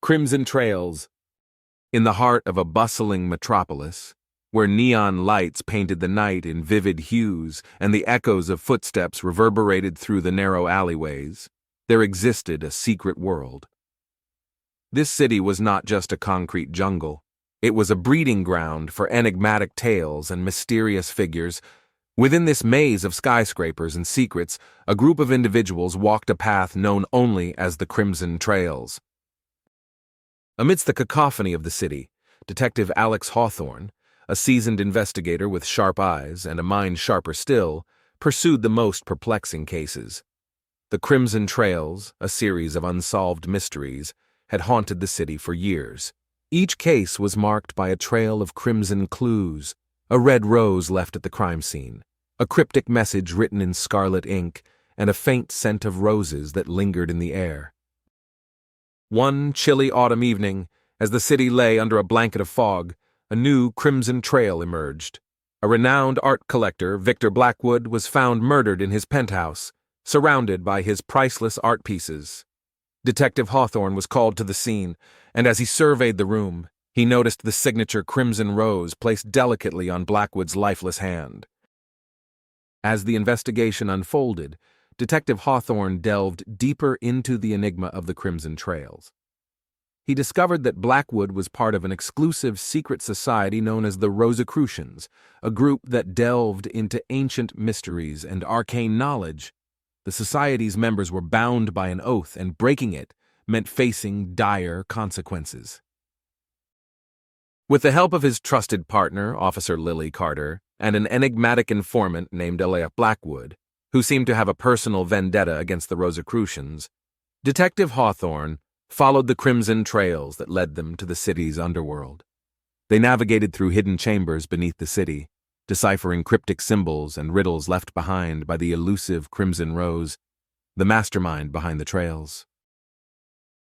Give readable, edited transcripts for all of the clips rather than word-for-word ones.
Crimson trails. In the heart of a bustling metropolis, where neon lights painted the night in vivid hues and the echoes of footsteps reverberated through the narrow alleyways, there existed a secret world. This city was not just a concrete jungle. It was a breeding ground for enigmatic tales and mysterious figures. Within this maze of skyscrapers and secrets, a group of individuals walked a path known only as the Crimson Trails. Amidst the cacophony of the city, Detective Alex Hawthorne, a seasoned investigator with sharp eyes and a mind sharper still, pursued the most perplexing cases. The Crimson Trails, a series of unsolved mysteries, had haunted the city for years. Each case was marked by a trail of crimson clues, a red rose left at the crime scene, a cryptic message written in scarlet ink, and a faint scent of roses that lingered in the air. One chilly autumn evening, as the city lay under a blanket of fog, a new crimson trail emerged. A renowned art collector, Victor Blackwood, was found murdered in his penthouse, surrounded by his priceless art pieces. Detective Hawthorne was called to the scene, and as he surveyed the room, he noticed the signature crimson rose placed delicately on Blackwood's lifeless hand. As the investigation unfolded, Detective Hawthorne delved deeper into the enigma of the Crimson Trails. He discovered that Blackwood was part of an exclusive secret society known as the Rosicrucians, a group that delved into ancient mysteries and arcane knowledge. The society's members were bound by an oath, and breaking it meant facing dire consequences. With the help of his trusted partner, Officer Lily Carter, and an enigmatic informant named Elias Blackwood, who seemed to have a personal vendetta against the Rosicrucians, Detective Hawthorne followed the crimson trails that led them to the city's underworld. They navigated through hidden chambers beneath the city, deciphering cryptic symbols and riddles left behind by the elusive Crimson Rose, the mastermind behind the trails.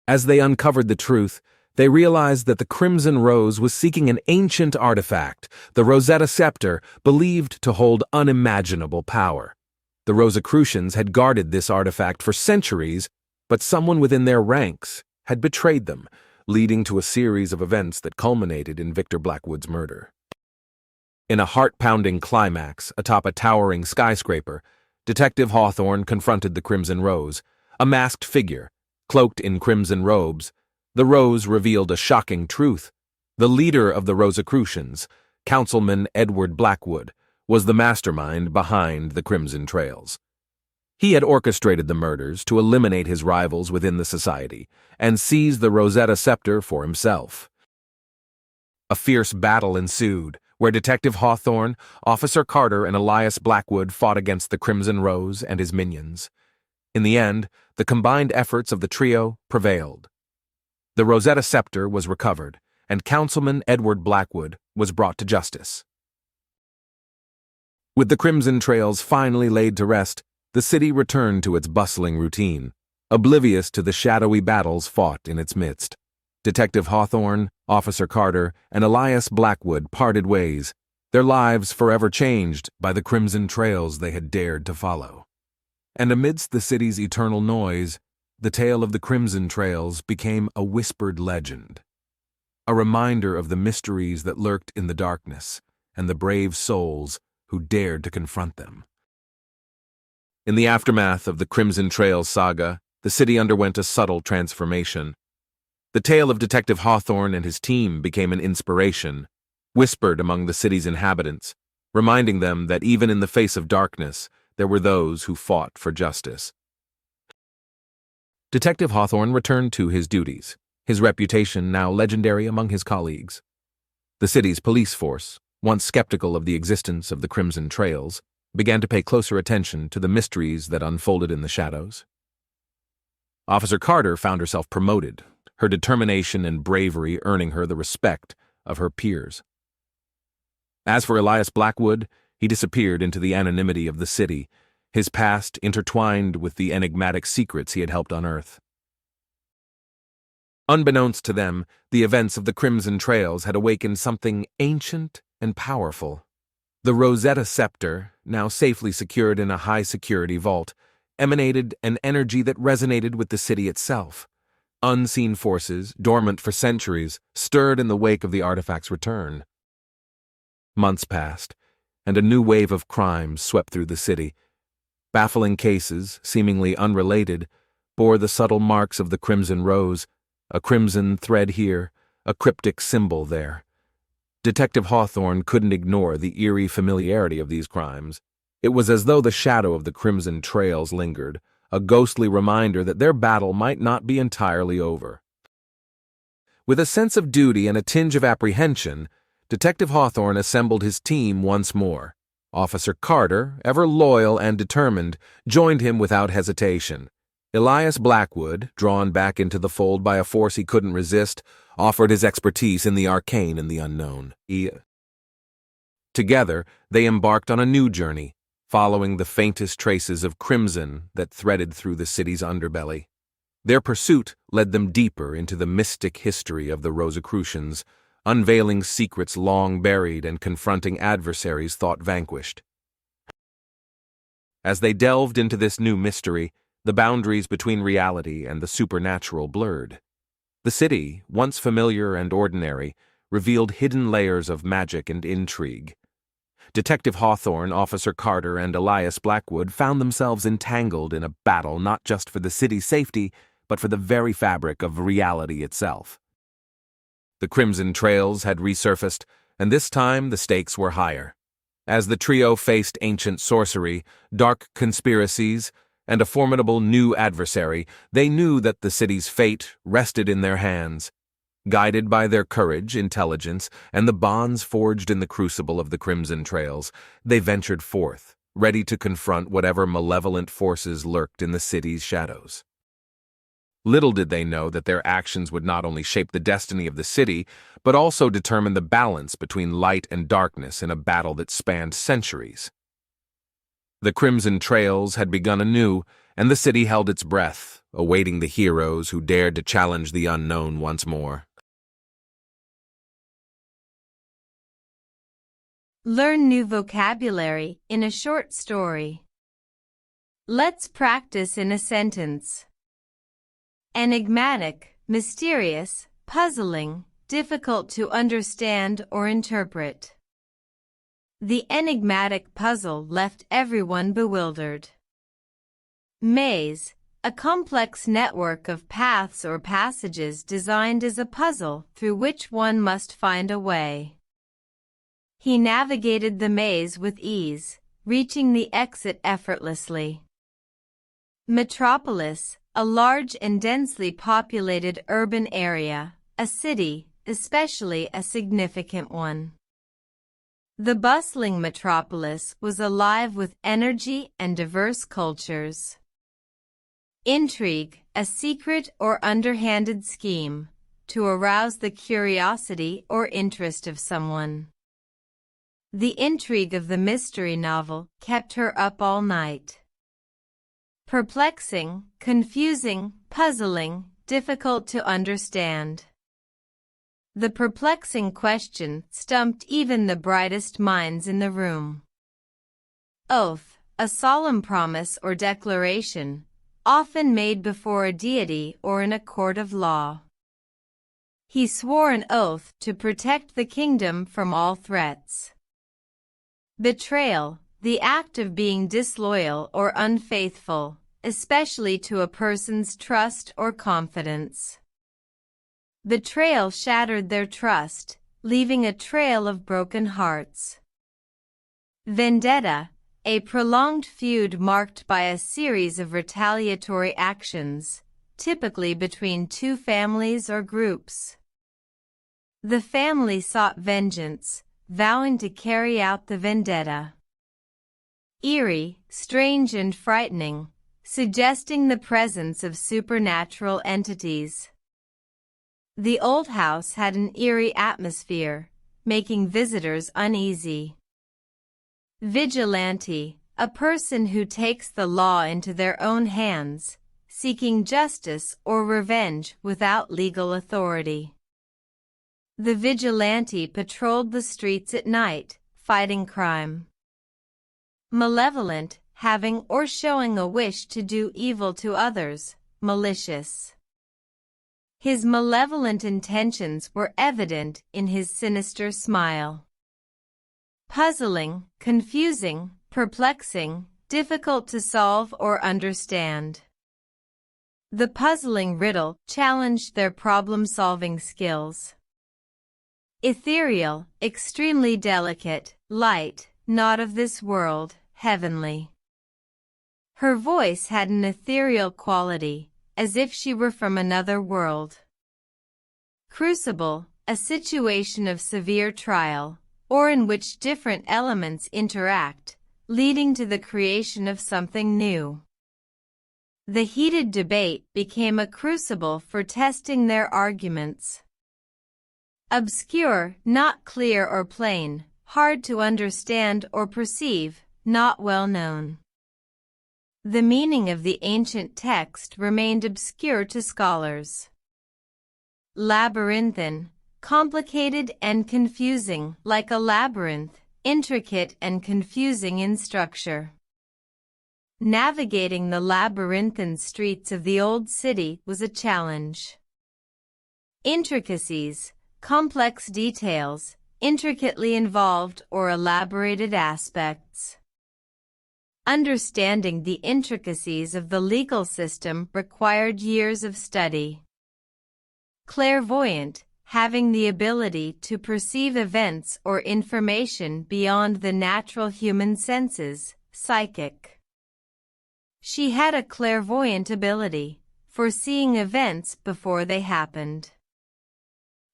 As they uncovered the truth, they realized that the Crimson Rose was seeking an ancient artifact, the Rosetta Scepter, believed to hold unimaginable power. The Rosicrucians had guarded this artifact for centuries, but someone within their ranks had betrayed them, leading to a series of events that culminated in Victor Blackwood's murder. In a heart-pounding climax atop a towering skyscraper, Detective Hawthorne confronted the Crimson Rose, a masked figure, cloaked in crimson robes. The rose revealed a shocking truth. The leader of the Rosicrucians, Councilman Edward Blackwood, was the mastermind behind the Crimson Trails. He had orchestrated the murders to eliminate his rivals within the society and seize the Rosetta Scepter for himself. A fierce battle ensued, where Detective Hawthorne, Officer Carter, and Elias Blackwood fought against the Crimson Rose and his minions. In the end, the combined efforts of the trio prevailed. The Rosetta Scepter was recovered, and Councilman Edward Blackwood was brought to justice. With the Crimson Trails finally laid to rest, the city returned to its bustling routine, oblivious to the shadowy battles fought in its midst. Detective Hawthorne, Officer Carter, and Elias Blackwood parted ways, their lives forever changed by the crimson trails they had dared to follow. And amidst the city's eternal noise, the tale of the Crimson Trails became a whispered legend, a reminder of the mysteries that lurked in the darkness and the brave souls who dared to confront them. In the aftermath of the Crimson Trails saga, the city underwent a subtle transformation. The tale of Detective Hawthorne and his team became an inspiration, whispered among the city's inhabitants, reminding them that even in the face of darkness, there were those who fought for justice. Detective Hawthorne returned to his duties, his reputation now legendary among his colleagues. The city's police force, once skeptical of the existence of the Crimson Trails, began to pay closer attention to the mysteries that unfolded in the shadows. Officer Carter found herself promoted, her determination and bravery earning her the respect of her peers. As for Elias Blackwood, he disappeared into the anonymity of the city, his past intertwined with the enigmatic secrets he had helped unearth. Unbeknownst to them, the events of the Crimson Trails had awakened something ancient and powerful. The Rosetta Scepter, now safely secured in a high-security vault, emanated an energy that resonated with the city itself. Unseen forces, dormant for centuries, stirred in the wake of the artifact's return. Months passed, and a new wave of crimes swept through the city. Baffling cases, seemingly unrelated, bore the subtle marks of the crimson rose, a crimson thread here, a cryptic symbol there. Detective Hawthorne couldn't ignore the eerie familiarity of these crimes. It was as though the shadow of the crimson trails lingered, a ghostly reminder that their battle might not be entirely over. With a sense of duty and a tinge of apprehension, Detective Hawthorne assembled his team once more. Officer Carter, ever loyal and determined, joined him without hesitation. Elias Blackwood, drawn back into the fold by a force he couldn't resist, offered his expertise in the arcane and the unknown. Together, they embarked on a new journey, following the faintest traces of crimson that threaded through the city's underbelly. Their pursuit led them deeper into the mystic history of the Rosicrucians, unveiling secrets long buried and confronting adversaries thought vanquished. As they delved into this new mystery, the boundaries between reality and the supernatural blurred. The city, once familiar and ordinary, revealed hidden layers of magic and intrigue. Detective Hawthorne, Officer Carter, and Elias Blackwood found themselves entangled in a battle not just for the city's safety, but for the very fabric of reality itself. The crimson trails had resurfaced, and this time the stakes were higher. As the trio faced ancient sorcery, dark conspiracies, and a formidable new adversary, they knew that the city's fate rested in their hands. Guided by their courage, intelligence, and the bonds forged in the crucible of the crimson trails, they ventured forth, ready to confront whatever malevolent forces lurked in the city's shadows. Little did they know that their actions would not only shape the destiny of the city, but also determine the balance between light and darkness in a battle that spanned centuries. The crimson trails had begun anew, and the city held its breath, awaiting the heroes who dared to challenge the unknown once more. Learn new vocabulary in a short story. Let's practice in a sentence. Enigmatic, mysterious, puzzling, difficult to understand or interpret. The enigmatic puzzle left everyone bewildered. Maze, a complex network of paths or passages designed as a puzzle through which one must find a way. He navigated the maze with ease, reaching the exit effortlessly. Metropolis, a large and densely populated urban area, a city, especially a significant one. The bustling metropolis was alive with energy and diverse cultures. Intrigue, a secret or underhanded scheme, to arouse the curiosity or interest of someone. The intrigue of the mystery novel kept her up all night. Perplexing, confusing, puzzling, difficult to understand. The perplexing question stumped even the brightest minds in the room. Oath, a solemn promise or declaration, often made before a deity or in a court of law. He swore an oath to protect the kingdom from all threats. Betrayal, the act of being disloyal or unfaithful, especially to a person's trust or confidence. Betrayal shattered their trust, leaving a trail of broken hearts. Vendetta, a prolonged feud marked by a series of retaliatory actions, typically between two families or groups. The family sought vengeance, vowing to carry out the vendetta. Eerie, strange and frightening, suggesting the presence of supernatural entities. The old house had an eerie atmosphere, making visitors uneasy. Vigilante, a person who takes the law into their own hands, seeking justice or revenge without legal authority. The vigilante patrolled the streets at night, fighting crime. Malevolent, having or showing a wish to do evil to others, malicious. His malevolent intentions were evident in his sinister smile. Puzzling, confusing, perplexing, difficult to solve or understand. The puzzling riddle challenged their problem-solving skills. Ethereal, extremely delicate, light, not of this world, heavenly. Her voice had an ethereal quality, as if she were from another world. Crucible, a situation of severe trial, or in which different elements interact, leading to the creation of something new. The heated debate became a crucible for testing their arguments. Obscure, not clear or plain, hard to understand or perceive, not well known. The meaning of the ancient text remained obscure to scholars. Labyrinthine, complicated and confusing, like a labyrinth, intricate and confusing in structure. Navigating the labyrinthine streets of the old city was a challenge. Intricacies, complex details, intricately involved or elaborated aspects. Understanding the intricacies of the legal system required years of study. Clairvoyant, having the ability to perceive events or information beyond the natural human senses, psychic. She had a clairvoyant ability, foreseeing events before they happened.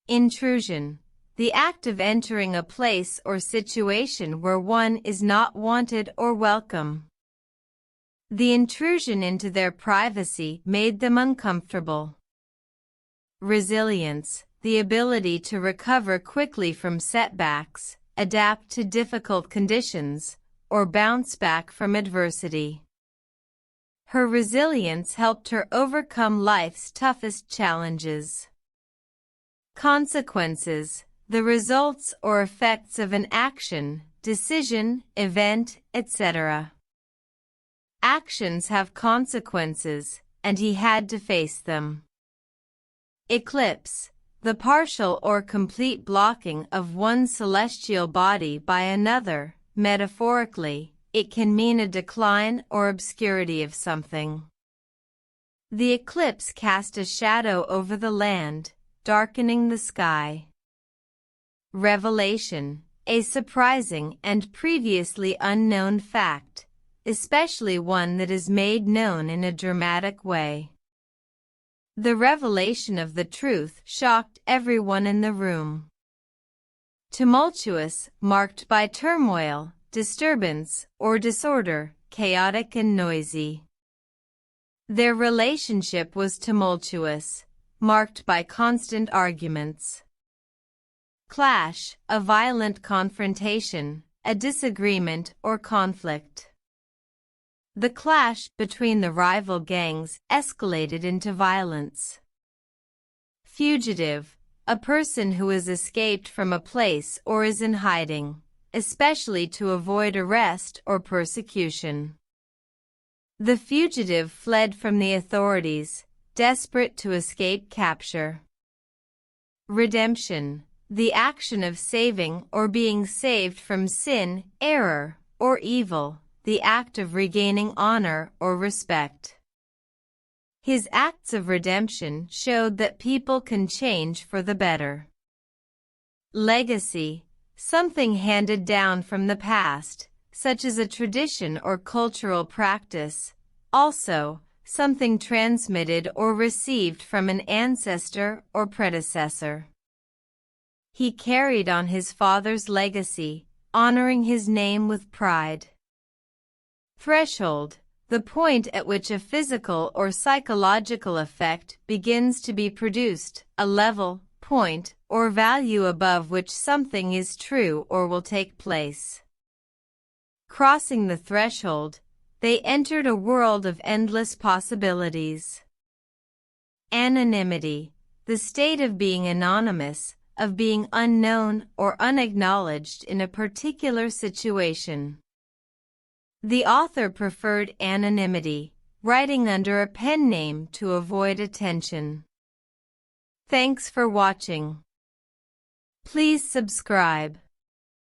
Intrusion, the act of entering a place or situation where one is not wanted or welcome. The intrusion into their privacy made them uncomfortable. Resilience, the ability to recover quickly from setbacks, adapt to difficult conditions, or bounce back from adversity. Her resilience helped her overcome life's toughest challenges. Consequences, the results or effects of an action, decision, event, etc. Actions have consequences, and he had to face them. Eclipse, the partial or complete blocking of one celestial body by another, metaphorically. It can mean a decline or obscurity of something. The eclipse cast a shadow over the land, darkening the sky. Revelation, a surprising and previously unknown fact, especially one that is made known in a dramatic way. The revelation of the truth shocked everyone in the room. Tumultuous, marked by turmoil, disturbance, or disorder, chaotic and noisy. Their relationship was tumultuous, marked by constant arguments. Clash, a violent confrontation, a disagreement or conflict. The clash between the rival gangs escalated into violence. Fugitive, a person who has escaped from a place or is in hiding, especially to avoid arrest or persecution. The fugitive fled from the authorities, desperate to escape capture. Redemption, the action of saving or being saved from sin, error, or evil, the act of regaining honor or respect. His acts of redemption showed that people can change for the better. Legacy, something handed down from the past, such as a tradition or cultural practice, also, something transmitted or received from an ancestor or predecessor. He carried on his father's legacy, honoring his name with pride. Threshold, the point at which a physical or psychological effect begins to be produced, a level, point, or value above which something is true or will take place. Crossing the threshold, they entered a world of endless possibilities. Anonymity, the state of being anonymous, of being unknown or unacknowledged in a particular situation. The author preferred anonymity, writing under a pen name to avoid attention. Thanks for watching. Please subscribe.